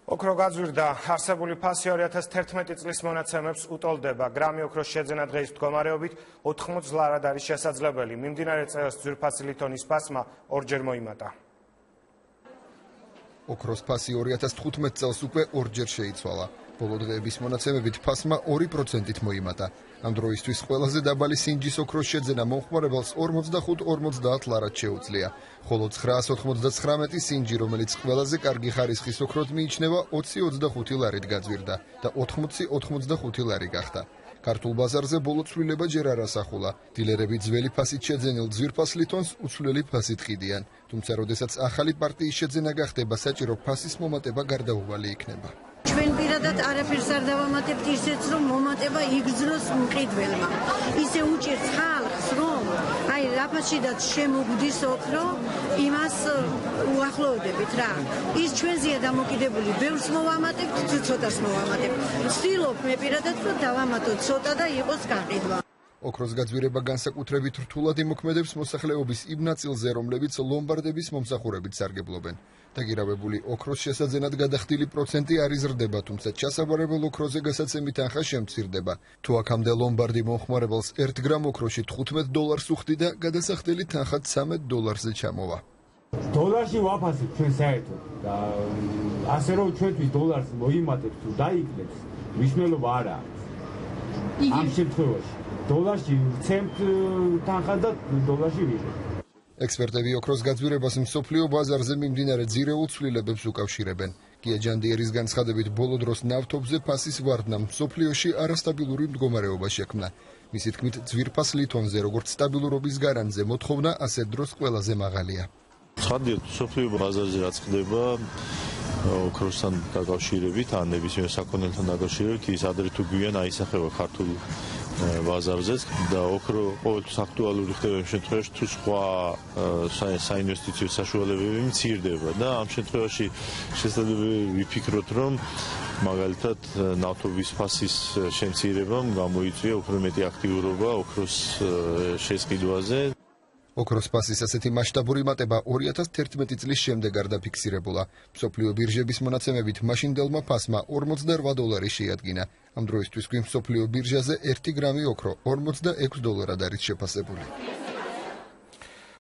ოქრო გაძვირდა, არსებული ფასი 2011 წლის მონაცემებს უტოლდება. გრამი ოქროს შეძენა დღეის მდგომარეობით 80 ლარად არის შესაძლებელი. მიმდინარე წელს ძვირფასი ლითონის ფასმა ორჯერ მოიმატა. ოქროს ფასი 2015 წელს უკვე ორჯერ შეიცვალა. ბოლო დღეების მონაცემებით ფასმა 2%-ით მოიმატა. ამ დროისთვის ყველაზე დაბალი სინჯის ოქროს შეძენა მომხმარებელს 45-50 ლარად შეუძლია. ხოლო 999 სინჯი, რომელიც ყველაზე კარგი ხარისხის ოქროდ მიიჩნევა, 20-25 ლარით გაძვირდა და 80-85 ლარი გახდა. ქართულ ბაზარზე ბოლო ცვლილება ჯერ არ ასახულა. დილერები ძველი ფასით შეძენილ ძვირფას ლითონს უცვლელი ფასით ყიდიან. თუმცა, როდესაც ახალი პარტიის შეძენა გახდება, საჭირო ფასის მომატება გარდაუვალი იქნება. ჩვენ პირადად არაფერს არ დავამატებთ ისეც, რომ მომატება იგრძნოს მყიდველმა. ისე უჭირს ხალხს, რომ აი რაფაშიდაც შემოგვდის ოქრო, იმას უახლოვდებით რა. ის ჩვენზეა დამოკიდებული, ბევრს მოვამატებთ, თუ ცოტას მოვამატებთ. ვცდილობ მე პირადად, რომ დავამატოთ ცოტა და იყოს გაყიდვა. ოქროს გაძვირება განსაკუთრებით რთულად იმოქმედებს მოსახლეობის იმ ნაწილზე, რომლებიც ლომბარდების მომსახურებით სარგებლობენ. დაგირავებული ოქროს შესაძენად გადახდილი პროცენტი არ იზრდება, თუმცა ჩასაბარებელ ოქროზე გასაცემი თანხა შემცირდება. თუ აქამდე ლომბარდი მომხმარებელს 1 გრამ ოქროში $15 უხდი და გადასახდელი თანხა $13-ზე ჩამოვა. დოლარში ვაფასებ ჩვენ საერთოდ და ასე რომ ჩვენთვის დოლარს მოიმატებს თუ დაიკლებს, მნიშვნელობა არ აქვს. ამ შემთხვევაში დოლარში ვცემთ თანხა და დოლარში ვიღებ. ექსპერტები ოქროს გაძვირებას მსოფლიო ბაზარზე მიმდინარე ძირეულ ცვლილებებს უკავშირებენ. გია ჯანდიერის განცხადებით, ბოლო დროს ნავთობზე ფასის ვარდნამ მსოფლიოში არასტაბილური მდგომარეობა შექმნა. მისი თქმით, ძვირფას ლითონზე, როგორც სტაბილურობის გარანტზე, მოთხოვნა ასეთ დროს ყველაზე მაღალია. ცხადია, მსოფლიო ბაზარზე რაც ხდება ოქროსთან დაკავშირებით, ან ნებისმიერ საქონელთან დაკავშირებით, ის ადრე თუ გვიან აისახება ქართულ ბაზარზეც და ოქრო ყოველთვის აქტუალური ხდება იმ შემთხვევაში, თუ სხვა საინვესტიციო საშუალებები მცირდება და ამ შემთხვევაში შესაძლოა ვიფიქროთ, რომ მაგალითად ნავთობის ფასის შემცირებამ გამოიწვია უფრო მეტი აქტიურობა ოქროს შესყიდვაზე. ოქროს ფასის ასეთი მასშტაბური მატება 2011 წლის შემდეგ არ დაფიქსირებულა. მსოფლიო ბირჟების მონაცემებით მაშინდელმა ფასმა $48 შეადგინა. ამ დროისთვის კი მსოფლიო ბირჟაზე 1 გრამი ოქრო $46 არის შეფასებული.